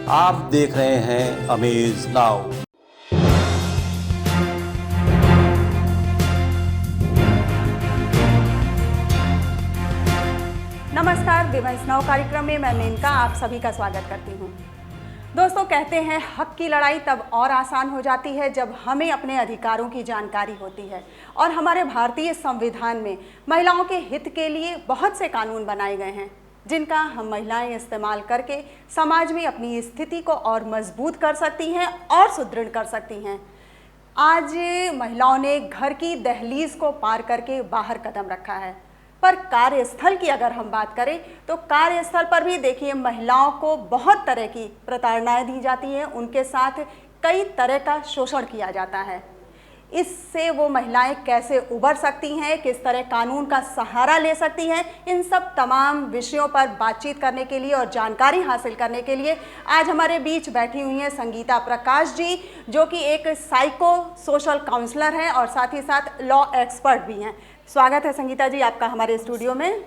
आप देख रहे हैं अमेज नाउ। नमस्कार, विमेंस नाउ कार्यक्रम में मैं मेनका आप सभी का स्वागत करती हूँ। दोस्तों, कहते हैं हक की लड़ाई तब और आसान हो जाती है जब हमें अपने अधिकारों की जानकारी होती है। और हमारे भारतीय संविधान में महिलाओं के हित के लिए बहुत से कानून बनाए गए हैं जिनका हम महिलाएं इस्तेमाल करके समाज में अपनी स्थिति को और मजबूत कर सकती हैं और सुदृढ़ कर सकती हैं। आज महिलाओं ने घर की दहलीज को पार करके बाहर कदम रखा है, पर कार्यस्थल की अगर हम बात करें तो कार्यस्थल पर भी देखिए महिलाओं को बहुत तरह की प्रताड़नाएं दी जाती हैं, उनके साथ कई तरह का शोषण किया जाता है। इससे वो महिलाएं कैसे उबर सकती हैं, किस तरह कानून का सहारा ले सकती हैं, इन सब तमाम विषयों पर बातचीत करने के लिए और जानकारी हासिल करने के लिए आज हमारे बीच बैठी हुई हैं संगीता प्रकाश जी, जो कि एक साइको सोशल काउंसलर हैं और साथ ही साथ लॉ एक्सपर्ट भी हैं। स्वागत है संगीता जी आपका हमारे स्टूडियो में।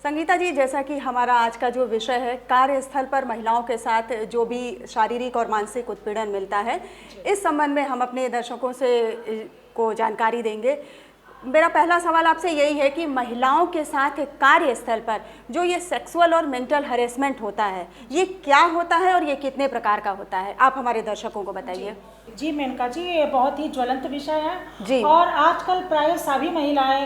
संगीता जी, जैसा कि हमारा आज का जो विषय है कार्यस्थल पर महिलाओं के साथ जो भी शारीरिक और मानसिक उत्पीड़न मिलता है, इस संबंध में हम अपने दर्शकों से को जानकारी देंगे। मेरा पहला सवाल आपसे यही है कि महिलाओं के साथ कार्यस्थल पर जो ये सेक्सुअल और मेंटल हरेसमेंट होता है, ये क्या होता है और ये कितने प्रकार का होता है, आप हमारे दर्शकों को बताइए। जी मेनका जी, ये बहुत ही ज्वलंत विषय है जी। और आजकल प्राय सभी महिलाएं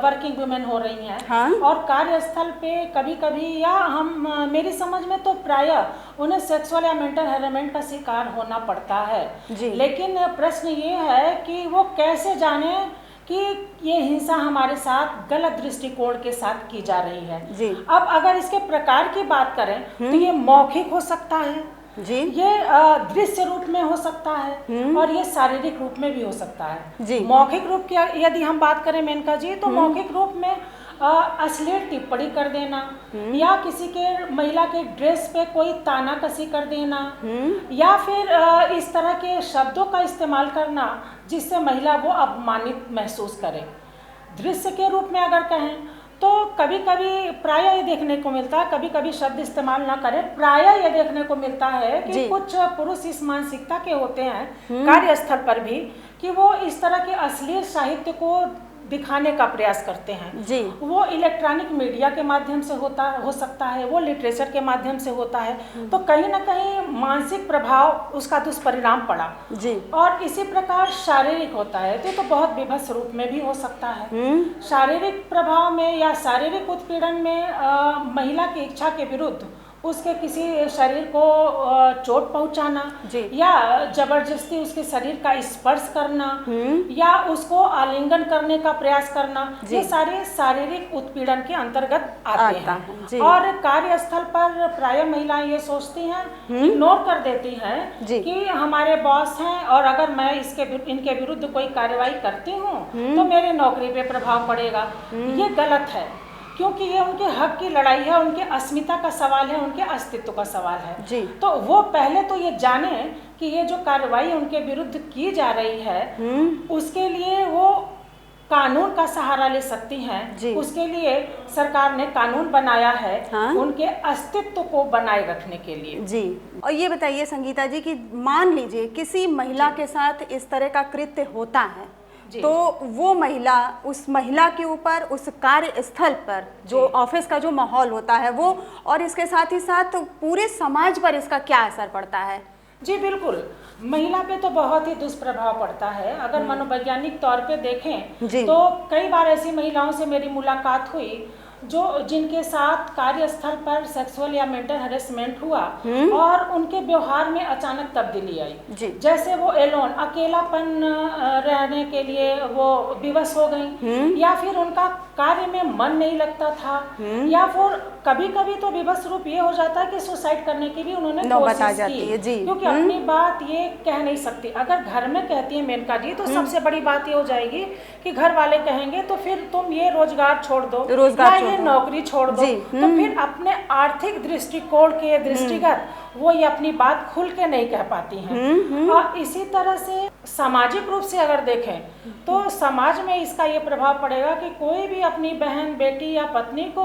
वर्किंग वुमेन हो रही हैं। हाँ? और कार्यस्थल पे कभी कभी या हम मेरी समझ में तो प्राय उन्हें सेक्सुअल या मेंटल हैरेसमेंट का शिकार होना पड़ता है जी। लेकिन प्रश्न ये है कि वो कैसे जाने कि ये हिंसा हमारे साथ गलत दृष्टिकोण के साथ की जा रही है। जी। अब अगर इसके प्रकार की बात करें तो ये मौखिक हो सकता है जी, ये दृश्य रूप में हो सकता है और ये शारीरिक रूप में भी हो सकता है। जी। मौखिक रूप की यदि हम बात करें मेनका जी, तो मौखिक रूप में अश्लील टिप्पणी कर देना या किसी के महिला के ड्रेस पे कोई ताना कसी कर देना या फिर इस तरह के शब्दों का इस्तेमाल करना जिससे महिला वो अपमानित महसूस करे। दृश्य के रूप में अगर कहें तो कभी कभी प्राय ये देखने को मिलता है, कभी कभी शब्द इस्तेमाल ना करें, प्राय ये देखने को मिलता है कि कुछ पुरुष इस मानसिकता के होते हैं कार्यस्थल पर भी कि वो इस तरह के अश्लील साहित्य को दिखाने का प्रयास करते हैं। जी। वो इलेक्ट्रॉनिक मीडिया के माध्यम से हो सकता है, वो लिटरेचर के माध्यम से होता है, तो कहीं ना कहीं मानसिक प्रभाव उसका दुष्परिणाम पड़ा। जी। और इसी प्रकार शारीरिक होता है तो बहुत विभत्स रूप में भी हो सकता है। शारीरिक प्रभाव में या शारीरिक उत्पीड़न में महिला की इच्छा के विरुद्ध उसके किसी शरीर को चोट पहुंचाना या जबरदस्ती उसके शरीर का स्पर्श करना या उसको आलिंगन करने का प्रयास करना, ये सारे शारीरिक उत्पीड़न के अंतर्गत आते हैं। और कार्यस्थल पर प्राय महिलाएं ये सोचती हैं, इग्नोर कर देती हैं कि हमारे बॉस हैं और अगर मैं इनके विरुद्ध कोई कार्रवाई करती हूँ तो मेरे नौकरी पे प्रभाव पड़ेगा। ये गलत है क्योंकि ये उनके हक की लड़ाई है, उनके अस्मिता का सवाल है, उनके अस्तित्व का सवाल है। जी। तो वो पहले तो ये जाने कि ये जो कार्रवाई उनके विरुद्ध की जा रही है उसके लिए वो कानून का सहारा ले सकती हैं। उसके लिए सरकार ने कानून बनाया है। हाँ? उनके अस्तित्व को बनाए रखने के लिए। जी। और ये बताइए संगीता जी कि मान लीजिए किसी महिला के साथ इस तरह का कृत्य होता है तो वो महिला, उस महिला के ऊपर उस कार्यस्थल पर जो ऑफिस का जो माहौल होता है वो, और इसके साथ ही साथ पूरे समाज पर इसका क्या असर पड़ता है? जी बिल्कुल, महिला पे तो बहुत ही दुष्प्रभाव पड़ता है। अगर मनोवैज्ञानिक तौर पे देखें तो कई बार ऐसी महिलाओं से मेरी मुलाकात हुई जिनके साथ कार्यस्थल पर सेक्सुअल या मेंटल हरेसमेंट हुआ और उनके व्यवहार में अचानक तब्दीली आई। जैसे वो एलोन, अकेलापन रहने के लिए वो विवश हो गई या फिर उनका कार्य में मन नहीं लगता था या फिर कभी कभी तो विवश रूप ये हो जाता है कि सुसाइड करने की भी उन्होंने कोशिश की क्योंकि अपनी बात ये कह नहीं सकती। अगर घर में कहती है मेनका जी तो सबसे बड़ी बात ये हो जाएगी कि घर वाले कहेंगे तो फिर तुम ये रोजगार छोड़ दो, ये नौकरी छोड़ दो। तो फिर अपने आर्थिक दृष्टिकोण के दृष्टिगत वो ये अपनी बात खुल के नहीं कह पाती हैं। और इसी तरह से सामाजिक रूप से अगर देखें तो समाज में इसका ये प्रभाव पड़ेगा कि कोई भी अपनी बहन, बेटी या पत्नी को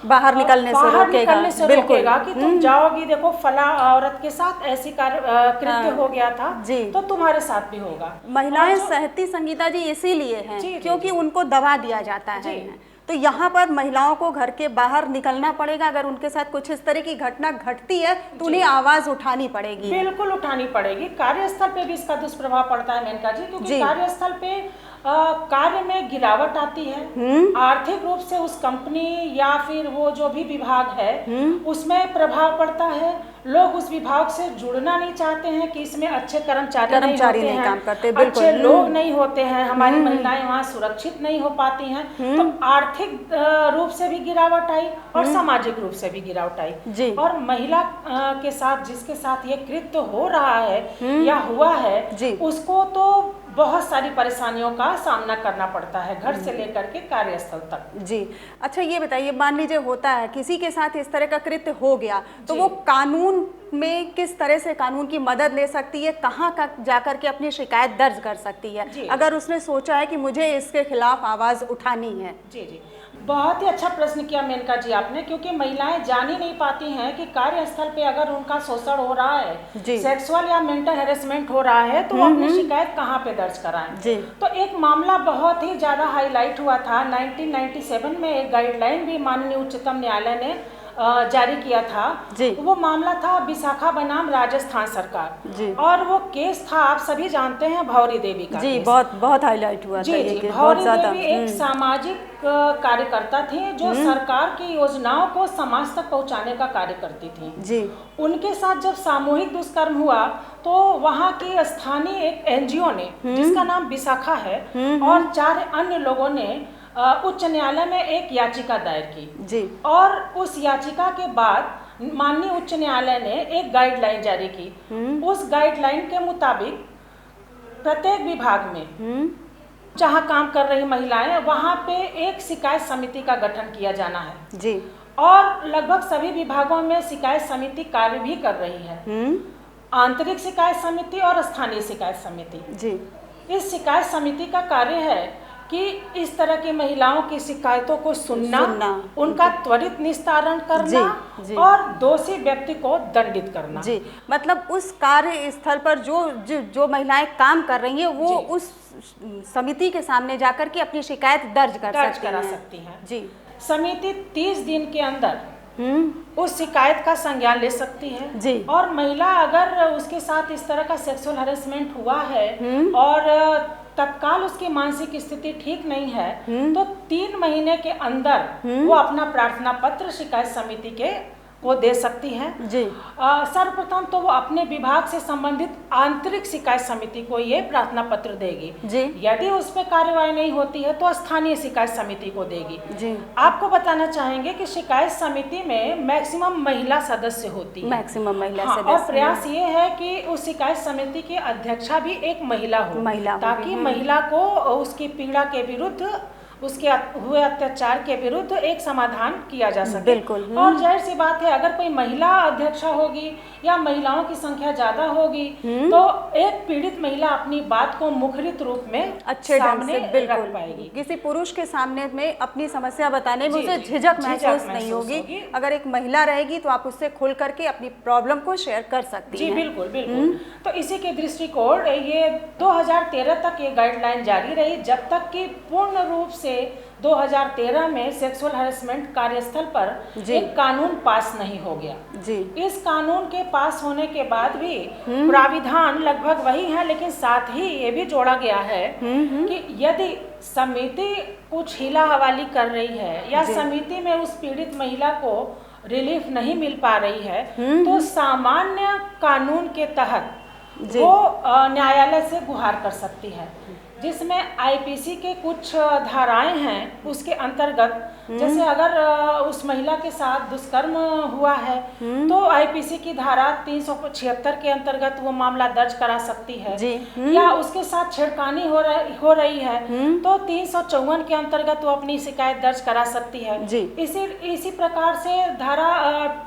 बाहर निकलने से रोकेगा कि तुम जाओगी, देखो फला औरत के साथ ऐसी कृत्य हो गया था तो तुम्हारे साथ भी होगा। महिलाएं सहती संगीता जी इसीलिए हैं क्योंकि उनको दबा दिया जाता है। तो यहाँ पर महिलाओं को घर के बाहर निकलना पड़ेगा। अगर उनके साथ कुछ इस तरह की घटना घटती है तो उन्हें आवाज उठानी पड़ेगी, बिल्कुल उठानी पड़ेगी। कार्यस्थल पे भी इसका दुष्प्रभाव पड़ता है मेनका जी, क्योंकि कार्यस्थल पे कार्य में गिरावट आती है, आर्थिक रूप से उस कंपनी या फिर वो जो भी विभाग है उसमें प्रभाव पड़ता है। लोग उस विभाग से जुड़ना नहीं चाहते हैं कि इसमें अच्छे कर्मचारी नहीं काम करते, अच्छे लोग नहीं होते हैं, हमारी महिलाएं वहाँ सुरक्षित नहीं हो पाती हैं। तो आर्थिक रूप से भी गिरावट आई और सामाजिक रूप से भी गिरावट आई। और महिला के साथ जिसके साथ ये कृत्य हो रहा है या हुआ है उसको तो बहुत सारी परेशानियों का सामना करना पड़ता है, घर से लेकर के कार्यस्थल तक। जी अच्छा, ये बताइए, मान लीजिए होता है किसी के साथ इस तरह का कृत्य हो गया तो वो कानून में किस तरह से कानून की मदद ले सकती है, कहाँ का जाकर के अपनी शिकायत दर्ज कर सकती है अगर उसने सोचा है कि मुझे इसके खिलाफ आवाज उठानी है? जी बहुत ही अच्छा प्रश्न किया मेनका जी आपने, क्योंकि महिलाएं जान ही नहीं पाती हैं कि कार्यस्थल पे अगर उनका शोषण हो रहा है, सेक्सुअल या मेंटल हैरेसमेंट हो रहा है तो वो अपनी शिकायत कहाँ पे दर्ज कराएं। तो एक मामला बहुत ही ज्यादा हाईलाइट हुआ था 1997 में, एक गाइडलाइन भी माननीय उच्चतम न्यायालय ने जारी किया था। वो मामला था विशाखा बनाम राजस्थान सरकार और वो केस था, आप सभी जानते हैं, भौरी देवी का। बहुत हाईलाइट हुआ था ये केस। भौरी देवी एक सामाजिक कार्यकर्ता थी जो सरकार की योजनाओं को समाज तक पहुंचाने का कार्य करती थी। उनके साथ जब सामूहिक दुष्कर्म हुआ तो वहाँ की स्थानीय एक एनजीओ ने जिसका नाम विशाखा है और 4 अन्य लोगों ने उच्च न्यायालय में एक याचिका दायर की और उस याचिका के बाद माननीय उच्च न्यायालय ने एक गाइडलाइन जारी की। उस गाइडलाइन के मुताबिक प्रत्येक विभाग में जहां काम कर रही महिलाएं वहां पे एक शिकायत समिति का गठन किया जाना है और लगभग सभी विभागों में शिकायत समिति कार्य भी कर रही है, आंतरिक शिकायत समिति और स्थानीय शिकायत समिति। इस शिकायत समिति का कार्य है कि इस तरह की महिलाओं की शिकायतों को सुनना, उनका त्वरित निस्तारण करना और दोषी व्यक्ति को दंडित करना। मतलब उस कार्य स्थल पर जो महिलाएं काम कर रही हैं वो उस समिति के सामने जाकर के अपनी शिकायत दर्ज करा सकती हैं। समिति 30 दिन के अंदर उस शिकायत का संज्ञान ले सकती है और महिला अगर उसके साथ इस तरह का सेक्सुअल हैरेसमेंट हुआ है और तत्काल उसकी मानसिक स्थिति ठीक नहीं है तो 3 महीने के अंदर वो अपना प्रार्थना पत्र शिकायत समिति को दे सकती है। सर्वप्रथम तो वो अपने विभाग से संबंधित आंतरिक शिकायत समिति को ये प्रार्थना पत्र देगी। यदि उस पर कार्रवाई नहीं होती है तो स्थानीय शिकायत समिति को देगी। आपको बताना चाहेंगे कि शिकायत समिति में मैक्सिमम महिला सदस्य होती है, और प्रयास ये है कि उस शिकायत समिति की अध्यक्षा भी एक महिला हो, ताकि महिला को उसकी पीड़ा के विरुद्ध, उसके हुए अत्याचार के विरुद्ध एक समाधान किया जा सके। और जाहिर सी बात है अगर कोई महिला अध्यक्षा होगी या महिलाओं की संख्या ज्यादा होगी तो एक पीड़ित महिला अपनी बात को मुखरित रूप में अच्छे ढंग से रख पाएगी। किसी पुरुष के सामने में अपनी समस्या बताने में उसे झिझक महसूस नहीं होगी। अगर एक महिला रहेगी तो आप उससे खुल करके अपनी प्रॉब्लम को शेयर कर सकती हैं। बिल्कुल बिल्कुल। तो इसी के दृष्टिकोण ये 2013 तक ये गाइडलाइन जारी रही, जब तक कि पूर्ण रूप से 2013 में सेक्सुअल हैरेसमेंट कार्यस्थल पर एक कानून पास नहीं हो गया। इस कानून के पास होने के बाद भी प्राविधान लगभग वही है, लेकिन साथ ही ये भी जोड़ा गया है कि यदि समिति कुछ हीला हवाली कर रही है या समिति में उस पीड़ित महिला को रिलीफ नहीं मिल पा रही है तो सामान्य कानून के तहत वो न्यायालय से गुहार कर सकती है, जिसमें आईपीसी के कुछ धाराएं हैं। उसके अंतर्गत जैसे अगर उस महिला के साथ दुष्कर्म हुआ है तो आईपीसी की धारा 376 के अंतर्गत वो मामला दर्ज करा सकती है जी। या उसके साथ छेड़खानी हो रही है तो 354 के अंतर्गत वो अपनी शिकायत दर्ज करा सकती है जी। इसी प्रकार से धारा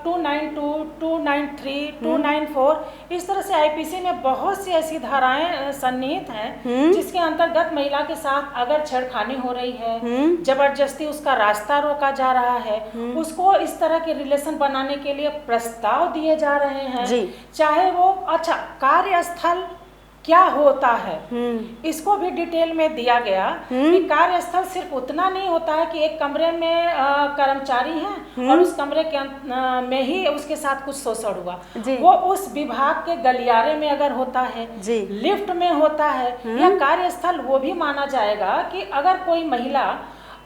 292, 293, 294 इस तरह से आईपीसी में बहुत सी ऐसी धाराएं सन्निहित हैं जिसके अंतर्गत महिला के साथ अगर छेड़खानी हो रही है, जबरदस्ती उसका रास्ता रोका जा रहा है, उसको इस तरह के रिलेशन बनाने के लिए प्रस्ताव दिए जा रहे हैं, चाहे वो कार्यस्थल क्या होता है इसको भी डिटेल में दिया गया कि कार्यस्थल सिर्फ उतना नहीं होता है कि एक कमरे में कर्मचारी हैं और उस कमरे के में ही उसके साथ कुछ शोषण हुआ, वो उस विभाग के गलियारे में अगर होता है, लिफ्ट में होता है या कार्यस्थल वो भी माना जाएगा कि अगर कोई महिला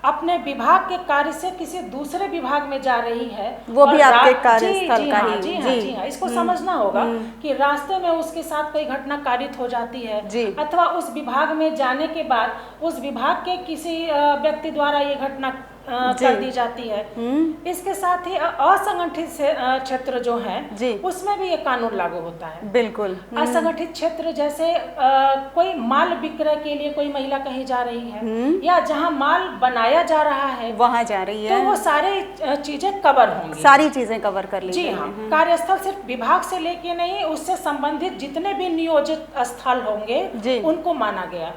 अपने विभाग के कार्य से किसी दूसरे विभाग में जा रही है वो भी आपके कार्यस्थल का ही। जी हाँ, इसको समझना होगा कि रास्ते में उसके साथ कोई घटना कारित हो जाती है अथवा उस विभाग में जाने के बाद उस विभाग के किसी व्यक्ति द्वारा ये घटना कर दी जाती है। इसके साथ ही असंगठित क्षेत्र जो है उसमें भी ये कानून लागू होता है। बिल्कुल। असंगठित क्षेत्र जैसे कोई माल विक्रय के लिए कोई महिला कहीं जा रही है या जहां माल बनाया जा रहा है वहां जा रही है तो वो सारी चीजें कवर होंगी, सारी चीजें कवर कर ली। जी हाँ, कार्यस्थल सिर्फ विभाग से लेके नहीं उससे संबंधित जितने भी नियोजित स्थल होंगे उनको माना गया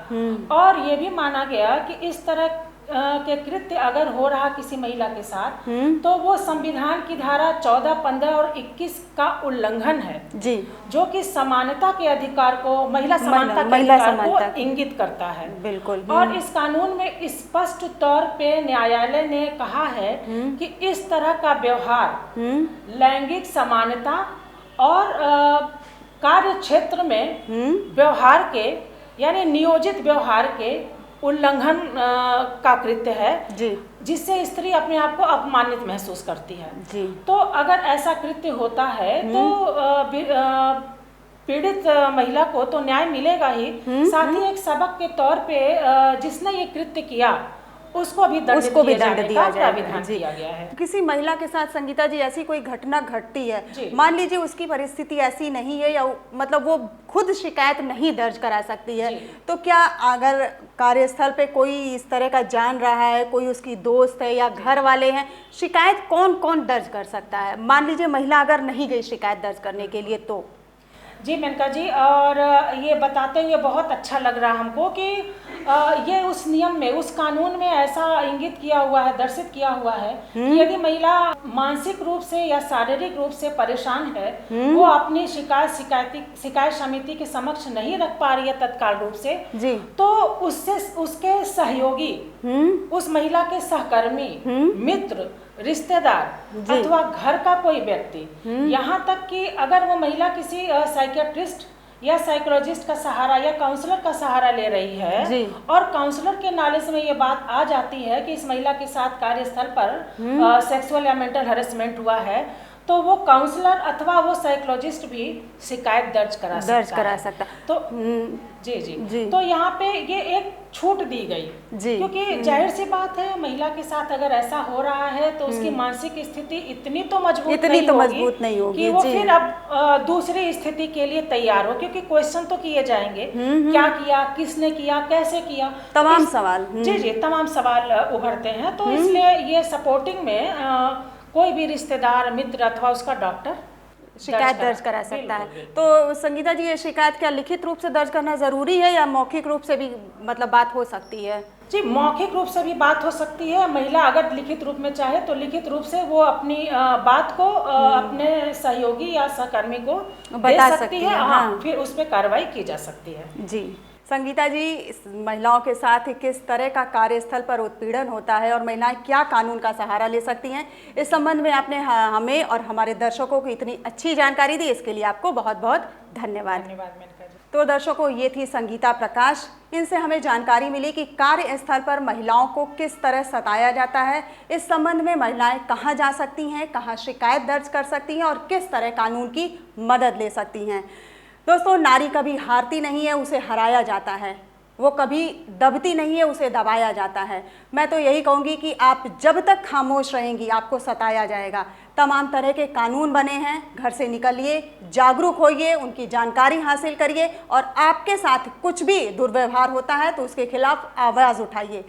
और ये भी माना गया कि इस तरह के कृत्य अगर हो रहा किसी महिला के साथ तो वो संविधान की धारा 14, 15 और 21 का उल्लंघन है जी, जो कि समानता के अधिकार को महिला समानता के अधिकार को इंगित करता है। बिल्कुल। और इस कानून में स्पष्ट तौर पे न्यायालय ने कहा है कि इस तरह का व्यवहार लैंगिक समानता और कार्य क्षेत्र में व्यवहार के यानी नियोजित व्यवहार के उल्लंघन का कृत्य है जी, जिससे स्त्री अपने आप को अपमानित महसूस करती है जी। तो अगर ऐसा कृत्य होता है तो पीड़ित महिला को तो न्याय मिलेगा ही, साथ ही एक सबक के तौर पे जिसने ये कृत्य किया उसको भी दंड दिया गया है। किसी महिला के साथ संगीता जी ऐसी कोई घटना घटती है, मान लीजिए उसकी परिस्थिति ऐसी नहीं है या मतलब वो खुद शिकायत नहीं दर्ज करा सकती है, तो क्या अगर कार्यस्थल पे कोई इस तरह का जान रहा है, कोई उसकी दोस्त है या घर वाले हैं, शिकायत कौन कौन दर्ज कर सकता है? मान लीजिए महिला अगर नहीं गई शिकायत दर्ज करने के लिए तो? जी मेनका जी, और ये बताते हुए बहुत अच्छा लग रहा हमको कि ये उस नियम में, उस कानून में ऐसा इंगित किया हुआ है, दर्शित किया हुआ है कि यदि महिला मानसिक रूप से या शारीरिक रूप से परेशान है, वो अपनी शिकायत समिति के समक्ष नहीं रख पा रही है तत्काल रूप से जी, तो उससे उसके सहयोगी, उस महिला के सहकर्मी, मित्र, रिश्तेदार अथवा घर का कोई व्यक्ति, यहाँ तक कि अगर वो महिला किसी साइकियाट्रिस्ट या साइकोलॉजिस्ट का सहारा या काउंसलर का सहारा ले रही है और काउंसलर के नॉलेज में ये बात आ जाती है कि इस महिला के साथ कार्यस्थल पर सेक्सुअल या मेंटल हैरेसमेंट हुआ है, तो वो काउंसलर अथवा वो साइकोलॉजिस्ट भी शिकायत दर्ज करा सकता। तो जी, तो यहाँ पे ये एक छूट दी गई जी, क्योंकि जाहिर सी बात है महिला के साथ अगर ऐसा हो रहा है तो उसकी मानसिक स्थिति इतनी तो मजबूत नहीं होगी कि वो फिर अब दूसरी स्थिति के लिए तैयार हो, क्योंकि क्वेश्चन तो किए जाएंगे, क्या किया, किसने किया, कैसे किया, तमाम सवाल जी तमाम सवाल उभरते हैं। तो इसलिए ये सपोर्टिंग में कोई भी रिश्तेदार, मित्र अथवा उसका डॉक्टर शिकायत दर्ज करा सकता है। तो संगीता जी, ये शिकायत क्या लिखित रूप से दर्ज करना जरूरी है या मौखिक रूप से भी मतलब बात हो सकती है? जी, मौखिक रूप से भी बात हो सकती है। महिला अगर लिखित रूप में चाहे तो लिखित रूप से वो अपनी बात को अपने सहयोगी या सहकर्मी को बता सकती है। हाँ, फिर उस पर कार्रवाई की जा सकती है। जी संगीता जी, महिलाओं के साथ किस तरह का कार्यस्थल पर उत्पीड़न होता है और महिलाएं क्या कानून का सहारा ले सकती हैं, इस संबंध में आपने हमें और हमारे दर्शकों को इतनी अच्छी जानकारी दी, इसके लिए आपको बहुत बहुत धन्यवाद। तो दर्शकों, ये थी संगीता प्रकाश। इनसे हमें जानकारी मिली कि कार्यस्थल पर महिलाओं को किस तरह सताया जाता है, इस संबंध में महिलाएं कहां जा सकती हैं, कहां शिकायत दर्ज कर सकती हैं और किस तरह कानून की मदद ले सकती हैं। दोस्तों, नारी कभी हारती नहीं है, उसे हराया जाता है। वो कभी दबती नहीं है, उसे दबाया जाता है। मैं तो यही कहूँगी कि आप जब तक खामोश रहेंगी आपको सताया जाएगा। तमाम तरह के कानून बने हैं, घर से निकलिए, जागरूक होइए, उनकी जानकारी हासिल करिए और आपके साथ कुछ भी दुर्व्यवहार होता है तो उसके खिलाफ आवाज़ उठाइए।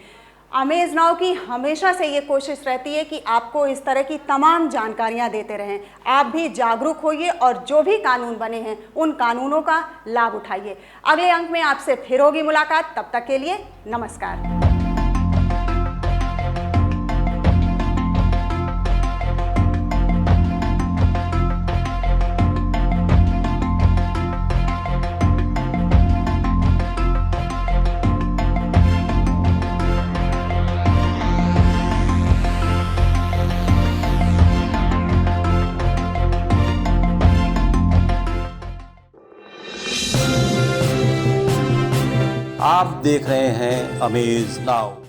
अमेज नाउ की हमेशा से ये कोशिश रहती है कि आपको इस तरह की तमाम जानकारियां देते रहें। आप भी जागरूक होइए और जो भी कानून बने हैं उन कानूनों का लाभ उठाइए। अगले अंक में आपसे फिर होगी मुलाकात, तब तक के लिए नमस्कार। आप देख रहे हैं अमेज नाउ।